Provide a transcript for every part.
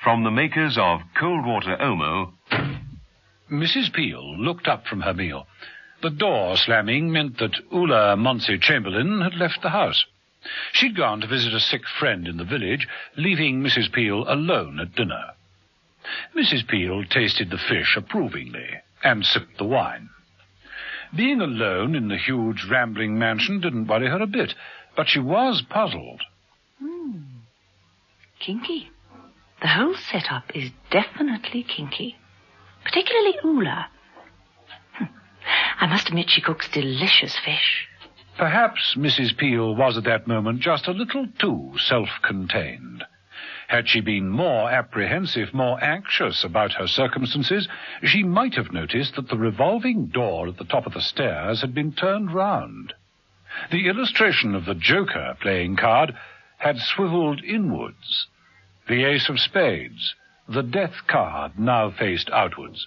From the makers of Cold Water Omo. Mrs. Peel looked up from her meal. The door slamming meant that Ulla Monsey Chamberlain had left the house. She'd gone to visit a sick friend in the village, leaving Mrs. Peel alone at dinner. Mrs. Peel tasted the fish approvingly and sipped the wine. Being alone in the huge rambling mansion didn't worry her a bit, but she was puzzled. Kinky. The whole setup is definitely kinky. Particularly Ulla. I must admit she cooks delicious fish. Perhaps Mrs. Peel was at that moment just a little too self-contained. Had she been more apprehensive, more anxious about her circumstances, she might have noticed that the revolving door at the top of the stairs had been turned round. The illustration of the Joker playing card had swiveled inwards. The ace of spades, the death card, now faced outwards.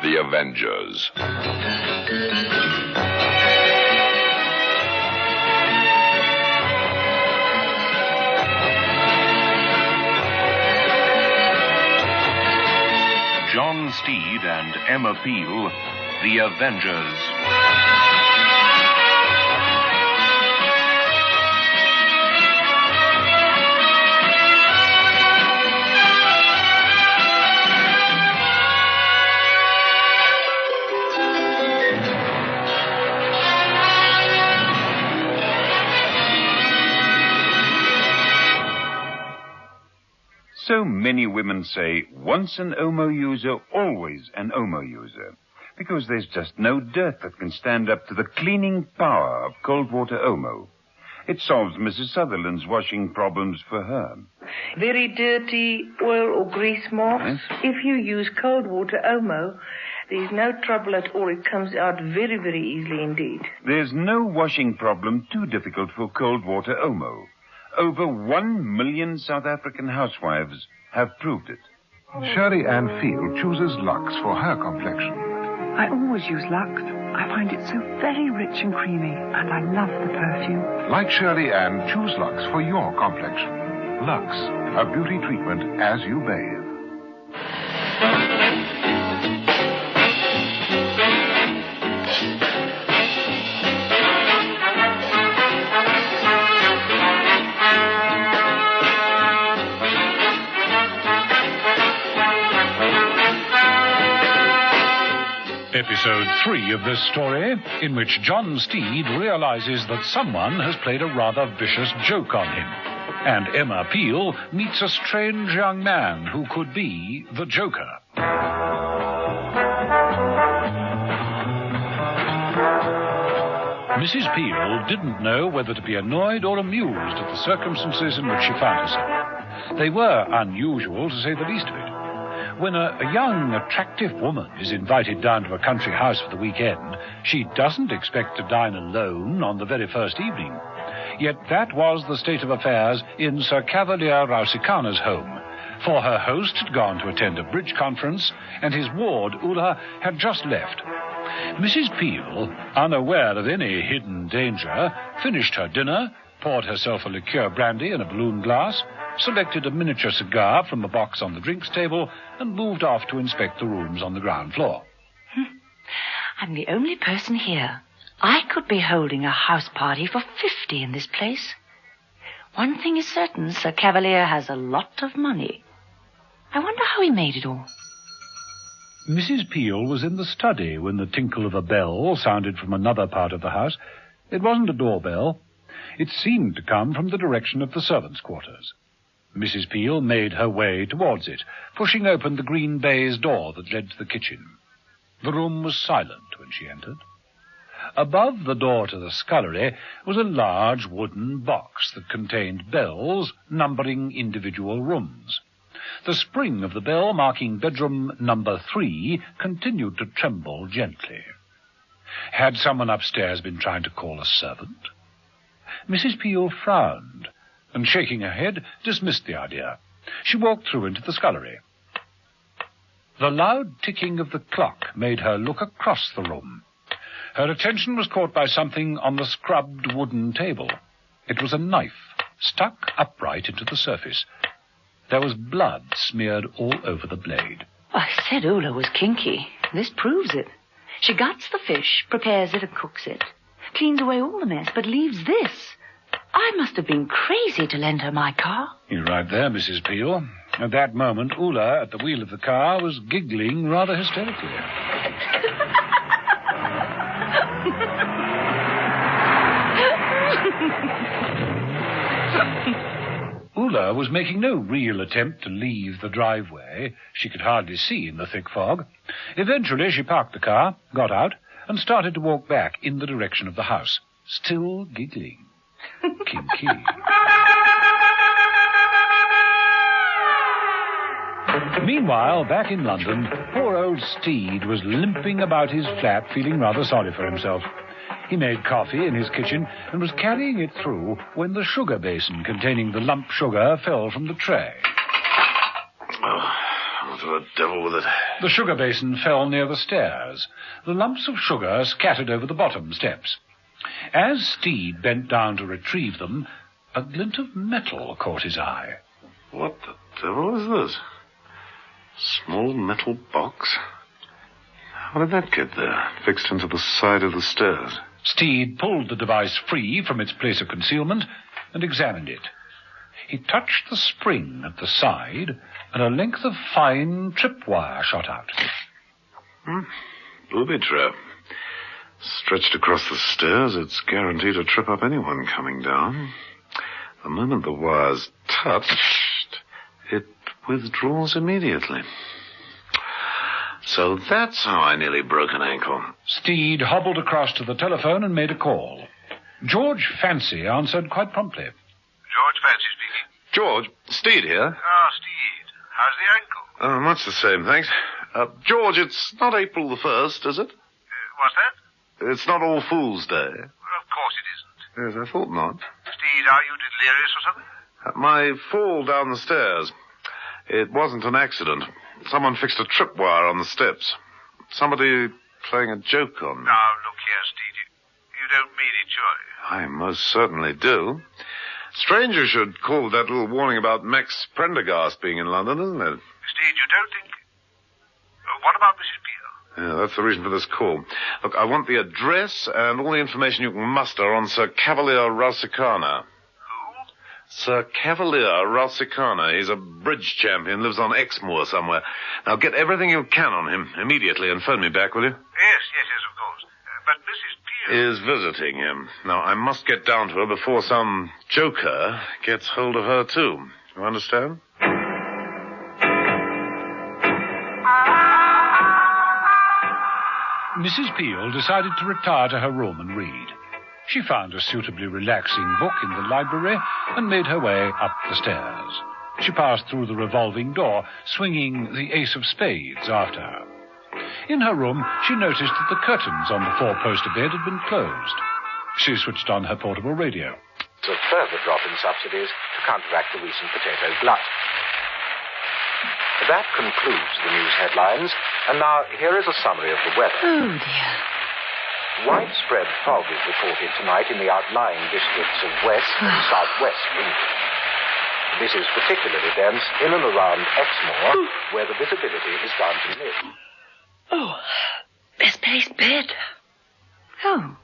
The Avengers. John Steed and Emma Peel, The Avengers. So many women say, once an Omo user, always an Omo user. Because there's just no dirt that can stand up to the cleaning power of cold water Omo. It solves Mrs. Sutherland's washing problems for her. Very dirty oil or grease marks. Yes. If you use cold water Omo, there's no trouble at all. It comes out very, very easily indeed. There's no washing problem too difficult for cold water Omo. Over 1 million South African housewives have proved it. Shirley Ann Field chooses Lux for her complexion. I always use Lux. I find it so very rich and creamy, and I love the perfume. Like Shirley Ann, choose Lux for your complexion. Lux, a beauty treatment as you bathe. Episode 3 of this story, in which John Steed realizes that someone has played a rather vicious joke on him, and Emma Peel meets a strange young man who could be the Joker. Mrs. Peel didn't know whether to be annoyed or amused at the circumstances in which she found herself. They were unusual, to say the least of it. When a young, attractive woman is invited down to a country house for the weekend, she doesn't expect to dine alone on the very first evening. Yet that was the state of affairs in Sir Cavalier Rausikana's home, for her host had gone to attend a bridge conference, and his ward, Ulla, had just left. Mrs. Peel, unaware of any hidden danger, finished her dinner, poured herself a liqueur brandy in a balloon glass, selected a miniature cigar from a box on the drinks table, and moved off to inspect the rooms on the ground floor. I'm the only person here. I could be holding a house party for 50 in this place. One thing is certain, Sir Cavalier has a lot of money. I wonder how he made it all. Mrs. Peel was in the study when the tinkle of a bell sounded from another part of the house. It wasn't a doorbell. It seemed to come from the direction of the servants' quarters. Mrs. Peel made her way towards it, pushing open the green baize door that led to the kitchen. The room was silent when she entered. Above the door to the scullery was a large wooden box that contained bells numbering individual rooms. The spring of the bell marking bedroom number 3 continued to tremble gently. Had someone upstairs been trying to call a servant? Mrs. Peel frowned, and shaking her head, dismissed the idea. She walked through into the scullery. The loud ticking of the clock made her look across the room. Her attention was caught by something on the scrubbed wooden table. It was a knife, stuck upright into the surface. There was blood smeared all over the blade. I said Ula was kinky. This proves it. She guts the fish, prepares it and cooks it. Cleans away all the mess, but leaves this. I must have been crazy to lend her my car. You're right there, Mrs. Peel. At that moment, Ula, at the wheel of the car, was giggling rather hysterically. Ula was making no real attempt to leave the driveway. She could hardly see in the thick fog. Eventually, she parked the car, got out, and started to walk back in the direction of the house, still giggling. Kinky. Meanwhile, back in London, poor old Steed was limping about his flat, feeling rather sorry for himself. He made coffee in his kitchen and was carrying it through when the sugar basin containing the lump sugar fell from the tray. Oh, what the devil with it? The sugar basin fell near the stairs. The lumps of sugar scattered over the bottom steps. As Steed bent down to retrieve them, a glint of metal caught his eye. What the devil is this? Small metal box? How did that get there, fixed into the side of the stairs? Steed pulled the device free from its place of concealment and examined it. He touched the spring at the side, and a length of fine tripwire shot out. Booby trap. Stretched across the stairs, it's guaranteed to trip up anyone coming down. The moment the wire's touched, it withdraws immediately. So that's how I nearly broke an ankle. Steed hobbled across to the telephone and made a call. George Fancy answered quite promptly. George Fancy speaking. George, Steed here. Ah, Steed. How's the ankle? Much the same, thanks. George, it's not April the 1st, is it? What's that? It's not All Fool's Day. Well, of course it isn't. Yes, I thought not. Steed, are you delirious or something? My fall down the stairs. It wasn't an accident. Someone fixed a tripwire on the steps. Somebody playing a joke on me. Now, look here, Steed. You don't mean it, surely? I most certainly do. Strange you should call that little warning about Max Prendergast being in London, isn't it? Steed, you don't think... What about Mrs. Peel? Yeah, that's the reason for this call. Look, I want the address and all the information you can muster on Sir Cavalier Ralsicana. Sir Cavalier Ralsicana. He's a bridge champion, lives on Exmoor somewhere. Now get everything you can on him immediately and phone me back, will you? Yes, of course. But Mrs. Peel... Is visiting him. Now, I must get down to her before some joker gets hold of her, too. You understand? Mrs. Peel decided to retire to her room and read. She found a suitably relaxing book in the library and made her way up the stairs. She passed through the revolving door, swinging the ace of spades after her. In her room, she noticed that the curtains on the four-poster bed had been closed. She switched on her portable radio. A further drop in subsidies to counteract the recent potato glut. That concludes the news headlines, and now here is a summary of the weather. Oh, dear. Widespread fog is reported tonight in the outlying districts of West and Southwest England. This is particularly dense in and around Exmoor, where the visibility is down to nil. Oh, best placed bed. Oh.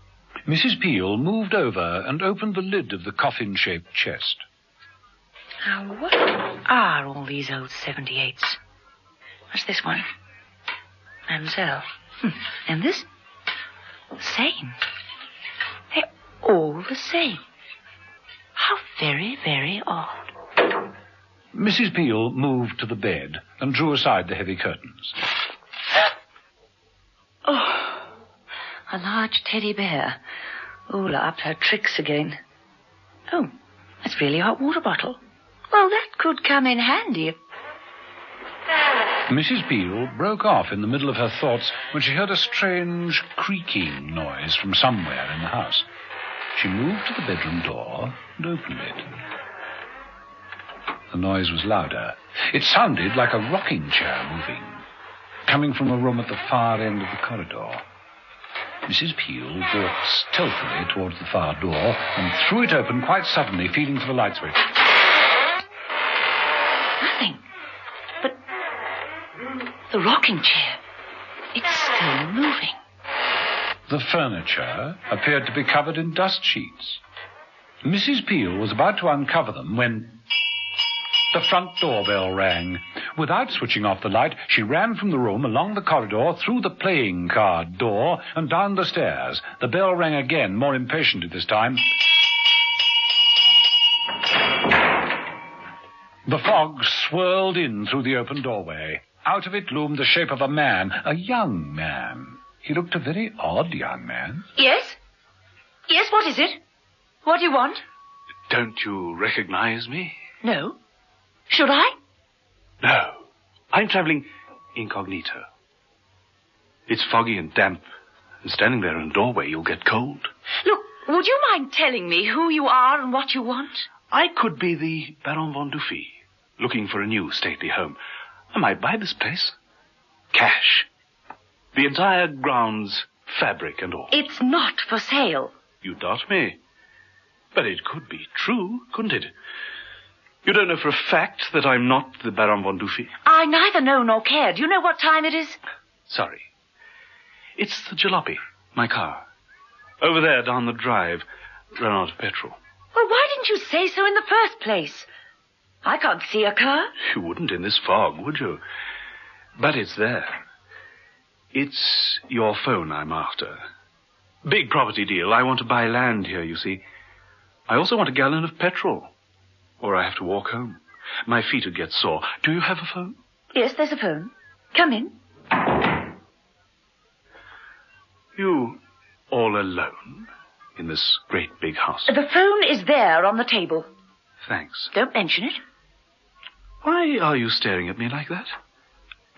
Mrs. Peel moved over and opened the lid of the coffin-shaped chest. Now, what are all these old 78s? What's this one? Mademoiselle. And this? The same. They're all the same. How very, very odd. Mrs. Peel moved to the bed and drew aside the heavy curtains. Oh, a large teddy bear. Ula upped her tricks again. Oh, that's really a hot water bottle. Well, that could come in handy. Mrs. Peel broke off in the middle of her thoughts when she heard a strange creaking noise from somewhere in the house. She moved to the bedroom door and opened it. The noise was louder. It sounded like a rocking chair moving, coming from a room at the far end of the corridor. Mrs. Peel walked stealthily towards the far door and threw it open quite suddenly, feeling for the light switch. Nothing. But the rocking chair, it's still moving. The furniture appeared to be covered in dust sheets. Mrs. Peel was about to uncover them when the front doorbell rang. Without switching off the light, she ran from the room, along the corridor, through the playing card door, and down the stairs. The bell rang again, more impatiently this time. The fog swirled in through the open doorway. Out of it loomed the shape of a man, a young man. He looked a very odd young man. Yes? Yes, what is it? What do you want? Don't you recognize me? No. Should I? No. I'm traveling incognito. It's foggy and damp, and standing there in a doorway, you'll get cold. Look, would you mind telling me who you are and what you want? I could be the Baron von Dufy, looking for a new stately home. I might buy this place. Cash. The entire grounds, fabric and all. It's not for sale. You doubt me. But it could be true, couldn't it? You don't know for a fact that I'm not the Baron von Dufy? I neither know nor care. Do you know what time it is? Sorry. It's the jalopy, my car. Over there, down the drive, run out of petrol. Well, why didn't you say so in the first place? I can't see a car. You wouldn't in this fog, would you? But it's there. It's your phone I'm after. Big property deal. I want to buy land here, you see. I also want a gallon of petrol. Or I have to walk home. My feet would get sore. Do you have a phone? Yes, there's a phone. Come in. You all alone in this great big house? The phone is there on the table. Thanks. Don't mention it. Why are you staring at me like that?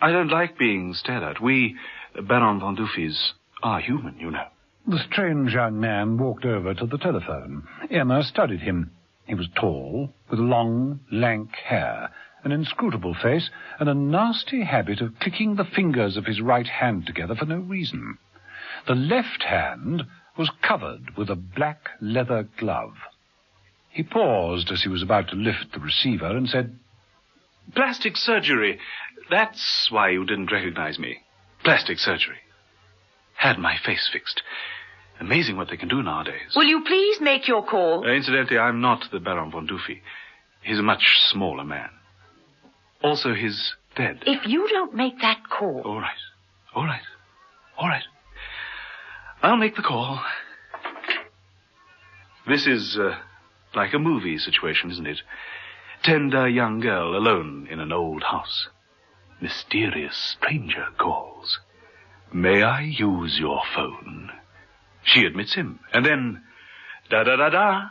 I don't like being stared at. We, Baron von Dufys, are human, you know. The strange young man walked over to the telephone. Emma studied him. He was tall, with long, lank hair, an inscrutable face, and a nasty habit of clicking the fingers of his right hand together for no reason. The left hand was covered with a black leather glove. He paused as he was about to lift the receiver and said, Plastic surgery. That's why you didn't recognize me. Plastic surgery. Had my face fixed. Amazing what they can do nowadays. Will you please make your call? Incidentally, I'm not the Baron von Dufy. He's a much smaller man. Also, he's dead. If you don't make that call... All right. All right. All right. I'll make the call. This is like a movie situation, isn't it? Tender young girl alone in an old house. Mysterious stranger calls. May I use your phone? She admits him. And then, da-da-da-da.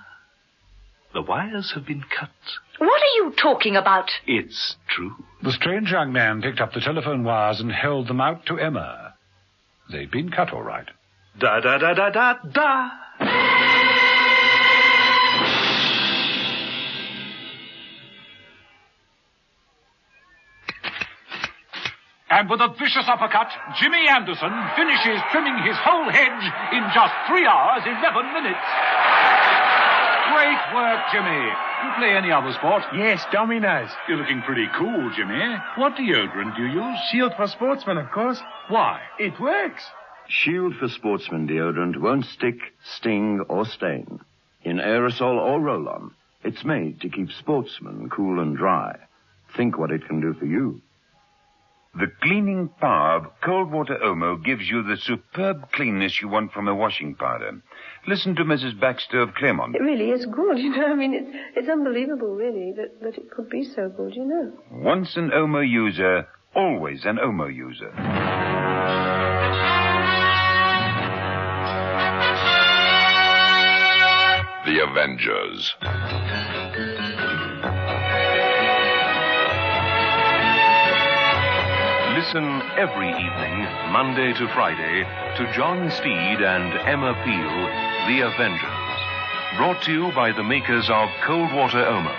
The wires have been cut. What are you talking about? It's true. The strange young man picked up the telephone wires and held them out to Emma. They'd been cut all right. Da-da-da-da-da-da. And with a vicious uppercut, Jimmy Anderson finishes trimming his whole hedge in just 3 hours, 11 minutes. Great work, Jimmy. You play any other sport? Yes, dominoes. You're looking pretty cool, Jimmy. What deodorant do you use? Shield for Sportsmen, of course. Why? It works. Shield for Sportsmen deodorant won't stick, sting, or stain. In aerosol or roll-on, it's made to keep sportsmen cool and dry. Think what it can do for you. The cleaning power of cold water Omo gives you the superb cleanness you want from a washing powder. Listen to Mrs. Baxter of Claremont. It really is good, you know. I mean, it's unbelievable, really, that it could be so good, you know. Once an Omo user, always an Omo user. The Avengers. Listen every evening, Monday to Friday, to John Steed and Emma Peel, The Avengers. Brought to you by the makers of Cold Water Omo.